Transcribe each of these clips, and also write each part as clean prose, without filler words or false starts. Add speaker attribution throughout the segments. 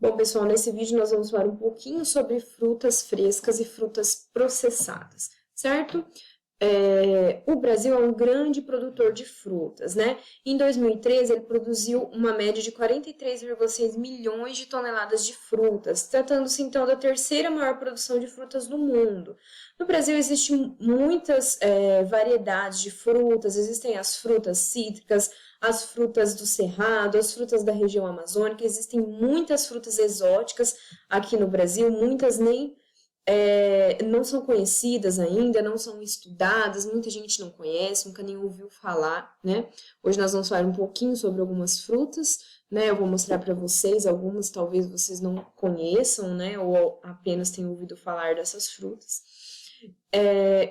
Speaker 1: Bom, pessoal, nesse vídeo nós vamos falar um pouquinho sobre frutas frescas e frutas processadas, certo? O Brasil é um grande produtor de frutas, né? Em 2013, ele produziu uma média de 43,6 milhões de toneladas de frutas, tratando-se então da terceira maior produção de frutas do mundo. No Brasil existem muitas variedades de frutas, existem as frutas cítricas, as frutas do Cerrado, as frutas da região amazônica, existem muitas frutas exóticas aqui no Brasil, muitas nem não são conhecidas ainda, não são estudadas, muita gente não conhece, nunca nem ouviu falar, né? Hoje nós vamos falar um pouquinho sobre algumas frutas, né? Eu vou mostrar para vocês, algumas talvez vocês não conheçam, né? Ou apenas tenham ouvido falar dessas frutas.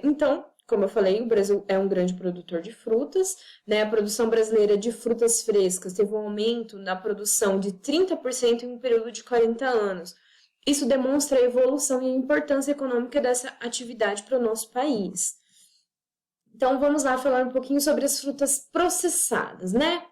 Speaker 1: Então, como eu falei, o Brasil é um grande produtor de frutas, né? A produção brasileira de frutas frescas teve um aumento na produção de 30% em um período de 40 anos. Isso demonstra a evolução e a importância econômica dessa atividade para o nosso país. Então, vamos lá falar um pouquinho sobre as frutas processadas, né?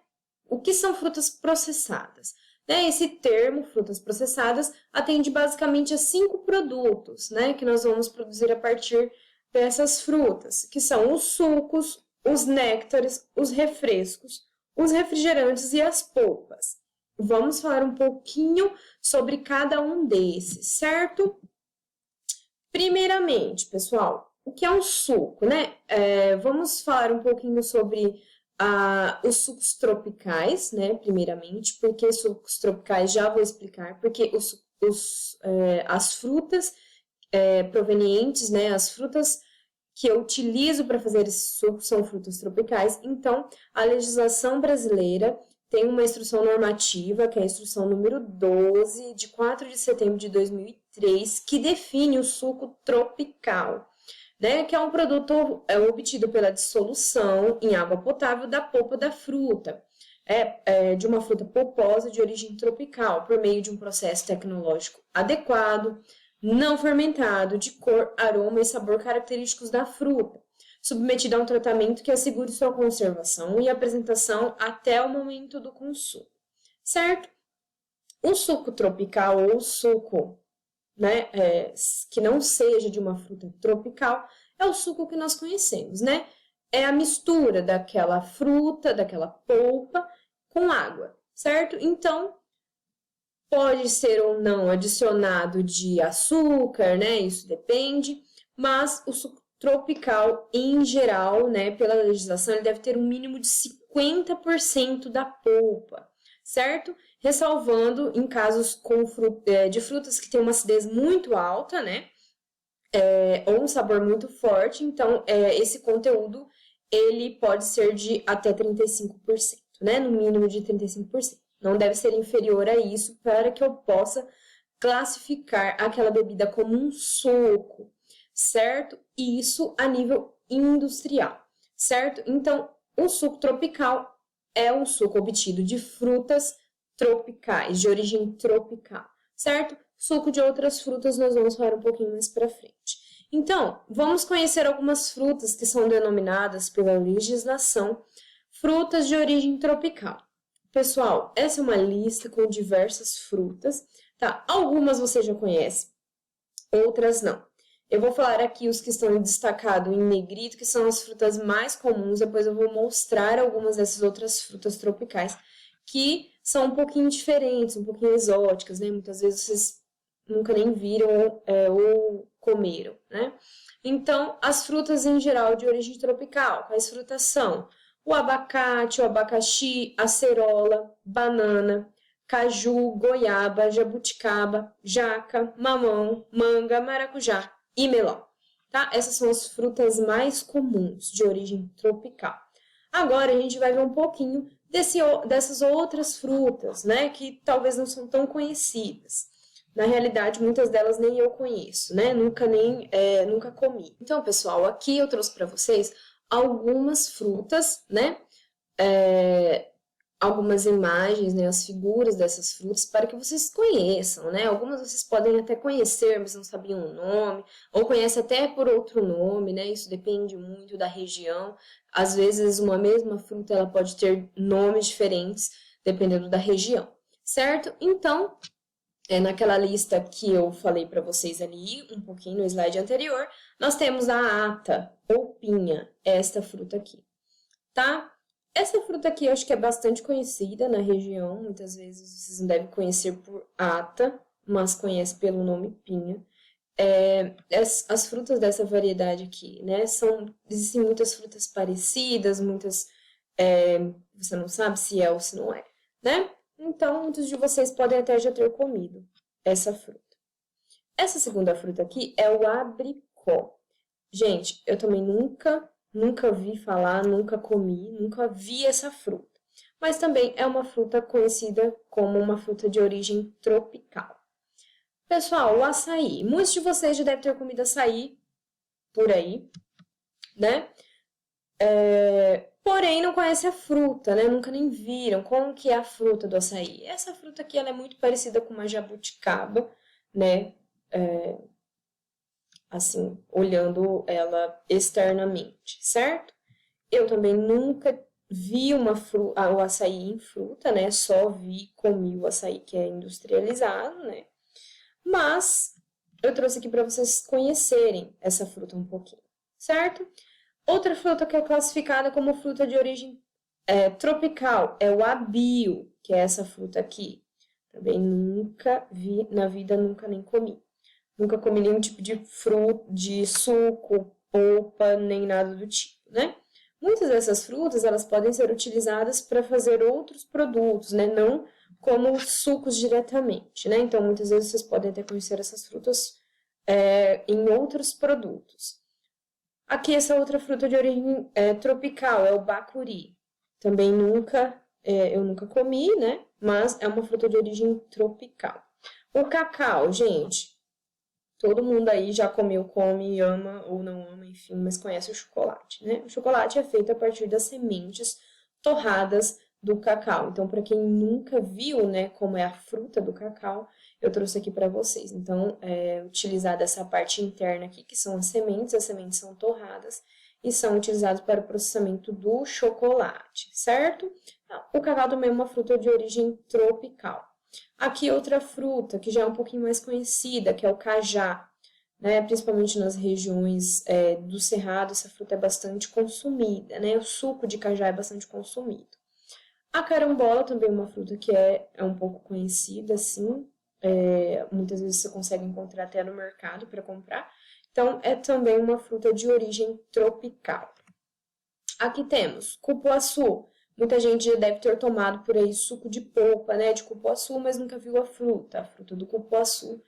Speaker 1: O que são frutas processadas? Esse termo, frutas processadas, atende basicamente a 5 produtos, né? Que nós vamos produzir a partir dessas frutas, que são os sucos, os néctares, os refrescos, os refrigerantes e as polpas. Vamos falar um pouquinho sobre cada um desses, certo? Primeiramente, pessoal, o que é um suco, né? Vamos falar um pouquinho sobre os sucos tropicais, né? Primeiramente, porque sucos tropicais já vou explicar, porque as frutas provenientes, né? As frutas que eu utilizo para fazer esse suco são frutas tropicais. Então, a legislação brasileira tem uma instrução normativa, que é a instrução número 12, de 4 de setembro de 2003, que define o suco tropical, né? Que é um produto obtido pela dissolução em água potável da polpa da fruta, de uma fruta polposa de origem tropical, por meio de um processo tecnológico adequado, não fermentado, de cor, aroma e sabor característicos da fruta, submetida a um tratamento que assegure sua conservação e apresentação até o momento do consumo, certo? O suco tropical ou suco, né, que não seja de uma fruta tropical, é o suco que nós conhecemos, né? É a mistura daquela fruta, daquela polpa com água, certo? Então, pode ser ou não adicionado de açúcar, né? Isso depende, mas o suco tropical, em geral, né, pela legislação, ele deve ter um mínimo de 50% da polpa, certo? Ressalvando em casos de frutas que têm uma acidez muito alta, né, ou um sabor muito forte, então esse conteúdo ele pode ser de até 35%, né, no mínimo de 35%. Não deve ser inferior a isso para que eu possa classificar aquela bebida como um suco, certo? E isso a nível industrial, certo? Então, o suco tropical é um suco obtido de frutas tropicais, de origem tropical, certo? Suco de outras frutas nós vamos falar um pouquinho mais para frente. Então, vamos conhecer algumas frutas que são denominadas pela legislação frutas de origem tropical. Pessoal, essa é uma lista com diversas frutas, tá? Algumas você já conhece, outras não. Eu vou falar aqui os que estão destacados em negrito, que são as frutas mais comuns, depois eu vou mostrar algumas dessas outras frutas tropicais, que são um pouquinho diferentes, um pouquinho exóticas, né? Muitas vezes vocês nunca nem viram ou comeram, né? Então, as frutas em geral de origem tropical, quais frutas são? O abacate, o abacaxi, acerola, banana, caju, goiaba, jabuticaba, jaca, mamão, manga, maracujá e melão, tá? Essas são as frutas mais comuns de origem tropical. Agora a gente vai ver um pouquinho dessas outras frutas, né? Que talvez não são tão conhecidas. Na realidade, muitas delas nem eu conheço, né? Nunca comi. Então, pessoal, aqui eu trouxe para vocês algumas frutas, né? Algumas imagens, né? As figuras dessas frutas para que vocês conheçam, né? Algumas vocês podem até conhecer, mas não sabiam o nome, ou conhecem até por outro nome, né? Isso depende muito da região. Às vezes, uma mesma fruta ela pode ter nomes diferentes, dependendo da região, certo? Então, naquela lista que eu falei para vocês ali, um pouquinho no slide anterior, nós temos a ata, ou pinha, esta fruta aqui, tá? Essa fruta aqui eu acho que é bastante conhecida na região, muitas vezes vocês não devem conhecer por ata, mas conhecem pelo nome pinha. As frutas dessa variedade aqui, né, existem muitas frutas parecidas, muitas, você não sabe se é ou se não é, né? Então, muitos de vocês podem até já ter comido essa fruta. Essa segunda fruta aqui é o abricó. Gente, eu também nunca vi falar, nunca comi, nunca vi essa fruta. Mas também é uma fruta conhecida como uma fruta de origem tropical. Pessoal, o açaí. Muitos de vocês já devem ter comido açaí por aí, né? Porém, não conhecem a fruta, né? Nunca nem viram como que é a fruta do açaí. Essa fruta aqui, ela é muito parecida com uma jabuticaba, né? Assim, olhando ela externamente, certo? Eu também nunca vi o açaí em fruta, né? Só comi o açaí que é industrializado, né? Mas eu trouxe aqui para vocês conhecerem essa fruta um pouquinho, certo? Outra fruta que é classificada como fruta de origem tropical é o abio, que é essa fruta aqui. Também nunca vi na vida, nunca nem comi. Nunca comi nenhum tipo de fruta, de suco, polpa, nem nada do tipo, né? Muitas dessas frutas, elas podem ser utilizadas para fazer outros produtos, né? Não como sucos diretamente, né? Então, muitas vezes vocês podem até conhecer essas frutas em outros produtos. Aqui, essa outra fruta de origem tropical é o bacuri. Também eu nunca comi, né? Mas é uma fruta de origem tropical. O cacau, gente, todo mundo aí já comeu, come, ama ou não ama, enfim, mas conhece o chocolate, né? O chocolate é feito a partir das sementes torradas do cacau. Então, para quem nunca viu, né, como é a fruta do cacau, eu trouxe aqui para vocês. Então, utilizada essa parte interna aqui, que são as sementes são torradas e são utilizadas para o processamento do chocolate, certo? O cacau também é uma fruta de origem tropical. Aqui outra fruta que já é um pouquinho mais conhecida, que é o cajá, né? Principalmente nas regiões do Cerrado, essa fruta é bastante consumida, né? O suco de cajá é bastante consumido. A carambola também é uma fruta que é um pouco conhecida, assim, muitas vezes você consegue encontrar até no mercado para comprar. Então, é também uma fruta de origem tropical. Aqui temos cupuaçu. Muita gente já deve ter tomado por aí suco de polpa, né, de cupuaçu, mas nunca viu a fruta. A fruta do cupuaçu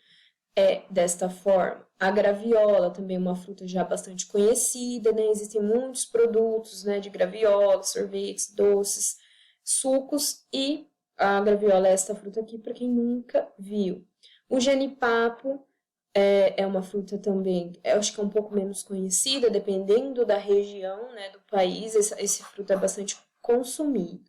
Speaker 1: é desta forma. A graviola também é uma fruta já bastante conhecida, né? Existem muitos produtos, né, de graviola, sorvetes, doces, sucos e a graviola é esta fruta aqui para quem nunca viu. O jenipapo é uma fruta também, eu acho que é um pouco menos conhecida, dependendo da região, né, do país, esse fruto é bastante consumido.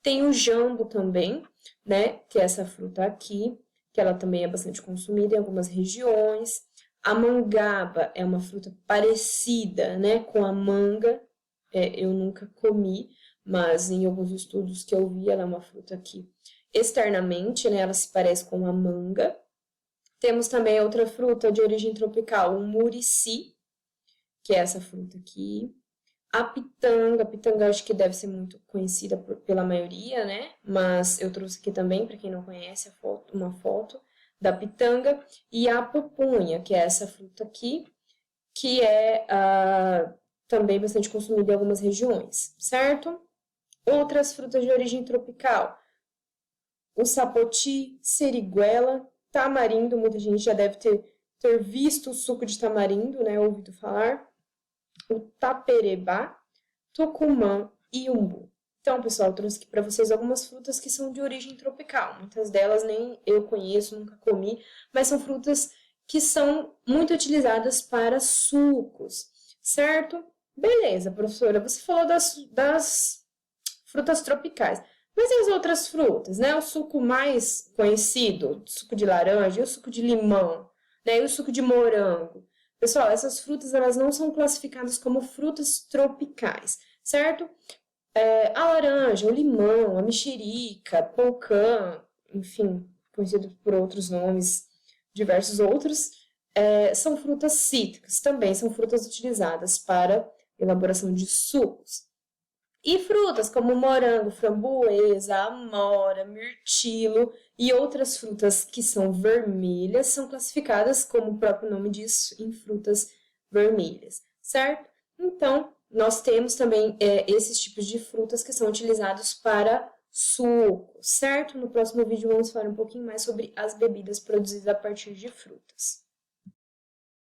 Speaker 1: Tem o jambo também, né, que é essa fruta aqui, que ela também é bastante consumida em algumas regiões. A mangaba é uma fruta parecida, né, com a manga, eu nunca comi, mas em alguns estudos que eu vi, ela é uma fruta que externamente, né, ela se parece com a manga. Temos também outra fruta de origem tropical, o murici, que é essa fruta aqui. A pitanga acho que deve ser muito conhecida pela maioria, né? Mas eu trouxe aqui também, para quem não conhece, uma foto da pitanga. E a pupunha, que é essa fruta aqui, que é também bastante consumida em algumas regiões, certo? Outras frutas de origem tropical, o sapoti, seriguela, tamarindo, muita gente já deve ter visto o suco de tamarindo, né? Ouvido falar. O taperebá, tucumã e umbu. Então, pessoal, eu trouxe aqui para vocês algumas frutas que são de origem tropical. Muitas delas nem eu conheço, nunca comi, mas são frutas que são muito utilizadas para sucos, certo? Beleza, professora, você falou das frutas tropicais. Mas e as outras frutas, né? O suco mais conhecido, o suco de laranja, e o suco de limão, né? E o suco de morango. Pessoal, essas frutas elas não são classificadas como frutas tropicais, certo? A laranja, o limão, a mexerica, polcã, enfim, conhecido por outros nomes, diversos outros, são frutas cítricas, também são frutas utilizadas para elaboração de sucos. E frutas como morango, framboesa, amora, mirtilo e outras frutas que são vermelhas são classificadas, como o próprio nome diz, em frutas vermelhas, certo? Então, nós temos também esses tipos de frutas que são utilizados para suco, certo? No próximo vídeo vamos falar um pouquinho mais sobre as bebidas produzidas a partir de frutas.